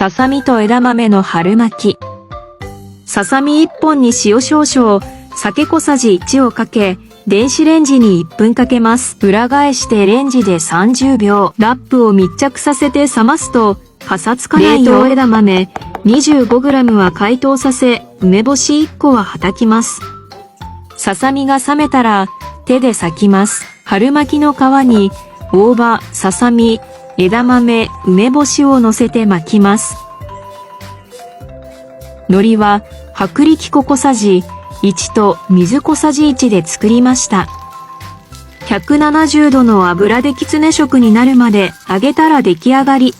ささみと枝豆の春巻き。ささみ1本に塩少々、酒小さじ1をかけ、電子レンジに1分かけます。裏返してレンジで30秒。ラップを密着させて冷ますと、パサつかないよ。冷凍枝豆 25g は解凍させ、梅干し1個ははたきます。ささみが冷めたら、手で裂きます。春巻きの皮に、大葉、ささみ、枝豆、梅干しを乗せて巻きます。海苔は、薄力粉小さじ1と水小さじ1で作りました。170度の油できつね色になるまで揚げたら出来上がり。